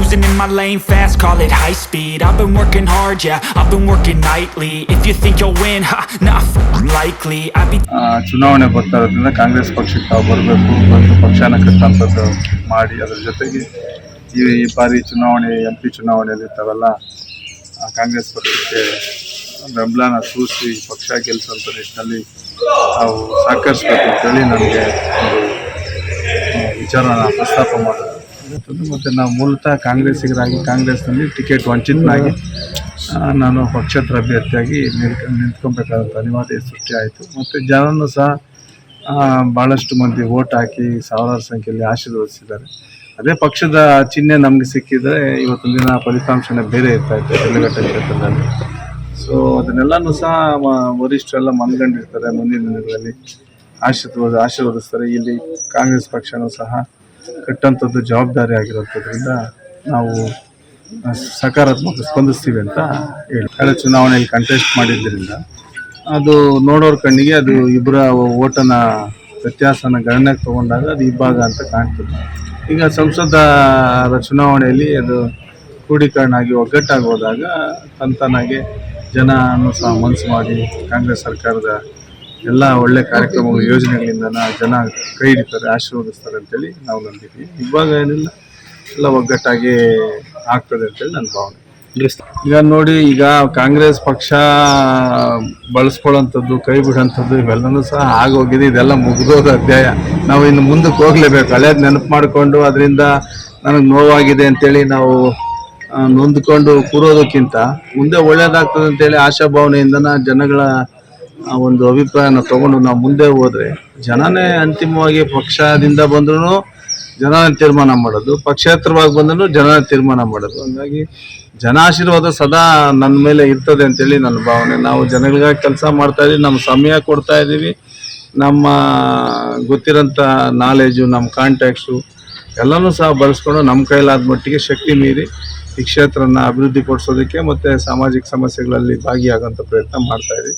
Cruising in my lane fast, call it high speed. I've been working hard, yeah, I've been working nightly. If you think you'll win, ha, not likely. I be ಚುನಾವಣೆ ಬರ್ತಾ ಇರೋದ್ರಿಂದ ಕಾಂಗ್ರೆಸ್ ಪಕ್ಷಕ್ಕೆ ತಾವು ಬರಬೇಕು, ಬಂದು ಪಕ್ಷನ ಕಟ್ಟುವಂಥದ್ದು ಮಾಡಿ, ಅದರ ಜೊತೆಗೆ ಈ ಬಾರಿ ಚುನಾವಣೆ MP ಚುನಾವಣೆಯಲ್ಲಿ ತಾವೆಲ್ಲ ಕಾಂಗ್ರೆಸ್ ಪಕ್ಷಕ್ಕೆ ಬೆಂಬಲನ ಸೂಚಿಸಿ ಪಕ್ಷ ಗೆಲ್ಲಿಸುವಂಥ ನಿಟ್ಟಿನಲ್ಲಿ ನಾವು ಸಹಕರಿಸಬೇಕು ಅಂತೇಳಿ ನನಗೆ ಒಂದು ವಿಚಾರನ ಪ್ರಸ್ತಾಪ ಮಾಡೋದು. ಮತ್ತು ನಾವು ಮೂಲತಃ ಕಾಂಗ್ರೆಸ್ಸಿಗರಾಗಿ ಕಾಂಗ್ರೆಸ್ನಲ್ಲಿ ಟಿಕೆಟ್ ವಂಚಿತನಾಗಿ ನಾನು ಪಕ್ಷೇತರ ಅಭ್ಯರ್ಥಿಯಾಗಿ ನಿಂತ್ಕೊಬೇಕಾದಂಥ ಅನಿವಾರ್ಯ ಸೃಷ್ಟಿ ಆಯಿತು. ಮತ್ತು ಜನರನ್ನು ಸಹ ಭಾಳಷ್ಟು ಮಂದಿ ವೋಟ್ ಹಾಕಿ ಸಾವಿರಾರು ಸಂಖ್ಯೆಯಲ್ಲಿ ಆಶೀರ್ವದಿಸಿದ್ದಾರೆ. ಅದೇ ಪಕ್ಷದ ಚಿಹ್ನೆ ನಮಗೆ ಸಿಕ್ಕಿದರೆ ಇವತ್ತಿನ ದಿನ ಫಲಿತಾಂಶನೇ ಬೇರೆ ಇರ್ತಾಯಿತ್ತು ಶಿಡ್ಲಘಟ್ಟ ಕ್ಷೇತ್ರದಲ್ಲಿ. ಸೊ ಅದನ್ನೆಲ್ಲನೂ ಸಹ ವರಿಷ್ಠರೆಲ್ಲ ಮನಗಂಡಿರ್ತಾರೆ, ಮುಂದಿನ ದಿನಗಳಲ್ಲಿ ಆಶೀರ್ವದಿಸ್ತಾರೆ. ಇಲ್ಲಿ ಕಾಂಗ್ರೆಸ್ ಪಕ್ಷನೂ ಸಹ ಕಟ್ಟಂಥದ್ದು ಜವಾಬ್ದಾರಿ ಆಗಿರೋದ್ರಿಂದ ನಾವು ಸಕಾರಾತ್ಮಕ ಸ್ಪಂದಿಸ್ತೀವಿ ಅಂತ ಹೇಳಿ ಕಳೆದ ಚುನಾವಣೆಯಲ್ಲಿ ಕಂಟೆಸ್ಟ್ ಮಾಡಿದ್ದರಿಂದ ಅದು ನೋಡೋರ ಕಣ್ಣಿಗೆ ಅದು ಇಬ್ಬರ ಓಟನ ವ್ಯತ್ಯಾಸನ ಗಣನೆಗೆ ತೊಗೊಂಡಾಗ ಅದು ಇಬ್ಬಾಗ ಅಂತ ಕಾಣ್ತದೆ. ಈಗ ಸಂಸದರ ಚುನಾವಣೆಯಲ್ಲಿ ಅದು ಕ್ರೋಢೀಕರಣ ಆಗಿ ಒಗ್ಗಟ್ಟಾಗಿ ಹೋದಾಗ ತಂತಾನಾಗೆ ಜನನೂ ಸಹ ಮನಸ್ಸು ಮಾಡಿ ಕಾಂಗ್ರೆಸ್ ಸರ್ಕಾರದ ಎಲ್ಲ ಒಳ್ಳೆ ಕಾರ್ಯಕ್ರಮಗಳು ಯೋಜನೆಗಳಿಂದ ಜನ ಕೈ ಹಿಡಿತಾರೆ, ಆಶೀರ್ವದಿಸ್ತಾರೆ ಅಂತೇಳಿ ನಾವು ನಂಬಿದ್ವಿ. ಇವಾಗ ಏನಿಲ್ಲ, ಎಲ್ಲ ಒಗ್ಗಟ್ಟಾಗಿ ಆಗ್ತದೆ ಅಂತೇಳಿ ನನ್ನ ಭಾವನೆ. ಈಗ ನೋಡಿ, ಈಗ ಕಾಂಗ್ರೆಸ್ ಪಕ್ಷ ಬಳಸ್ಕೊಳ್ಳೋಂಥದ್ದು, ಕೈ ಬಿಡೋಂಥದ್ದು ಇವೆಲ್ಲನೂ ಸಹ ಆಗೋಗಿದೆ. ಇದೆಲ್ಲ ಮುಗಿದೋದ ಅಧ್ಯಾಯ. ನಾವು ಇನ್ನು ಮುಂದಕ್ಕೆ ಹೋಗಲೇಬೇಕು. ಹಳೇದು ನೆನಪು ಮಾಡಿಕೊಂಡು ಅದರಿಂದ ನನಗೆ ನೋವಾಗಿದೆ ಅಂತೇಳಿ ನಾವು ನೊಂದ್ಕೊಂಡು ಕೂರೋದಕ್ಕಿಂತ ಮುಂದೆ ಒಳ್ಳೇದಾಗ್ತದೆ ಅಂತೇಳಿ ಆಶಾಭಾವನೆಯಿಂದನ ಜನಗಳ ಒಂದು ಅಭಿಪ್ರಾಯನ ತಗೊಂಡು ನಾವು ಮುಂದೆ ಹೋದರೆ ಜನನೇ ಅಂತಿಮವಾಗಿ ಪಕ್ಷದಿಂದ ಬಂದ್ರೂ ಜನನೇ ತೀರ್ಮಾನ ಮಾಡೋದು, ಪಕ್ಷೇತರವಾಗಿ ಬಂದರೂ ಜನನೇ ತೀರ್ಮಾನ ಮಾಡೋದು. ಹಾಗಾಗಿ ಜನ ಆಶೀರ್ವಾದ ಸದಾ ನನ್ನ ಮೇಲೆ ಇರ್ತದೆ ಅಂತೇಳಿ ನನ್ನ ಭಾವನೆ. ನಾವು ಜನಗಳಿಗಾಗಿ ಕೆಲಸ ಮಾಡ್ತಾಯಿದ್ದೀವಿ, ನಮ್ಮ ಸಮಯ ಕೊಡ್ತಾ ಇದ್ದೀವಿ, ನಮ್ಮ ಗೊತ್ತಿರೋಂಥ ನಾಲೆಜು, ನಮ್ಮ ಕಾಂಟ್ಯಾಕ್ಟ್ಸು ಎಲ್ಲನೂ ಸಹ ಬಳಸ್ಕೊಂಡು ನಮ್ಮ ಕೈಲಾದ ಮಟ್ಟಿಗೆ ಶಕ್ತಿ ಮೀರಿ ಈ ಕ್ಷೇತ್ರನ ಅಭಿವೃದ್ಧಿ ಪಡಿಸೋದಕ್ಕೆ ಮತ್ತು ಸಾಮಾಜಿಕ ಸಮಸ್ಯೆಗಳಲ್ಲಿ ಭಾಗಿಯಾಗೋಂಥ ಪ್ರಯತ್ನ ಮಾಡ್ತಾಯಿದ್ದೀವಿ.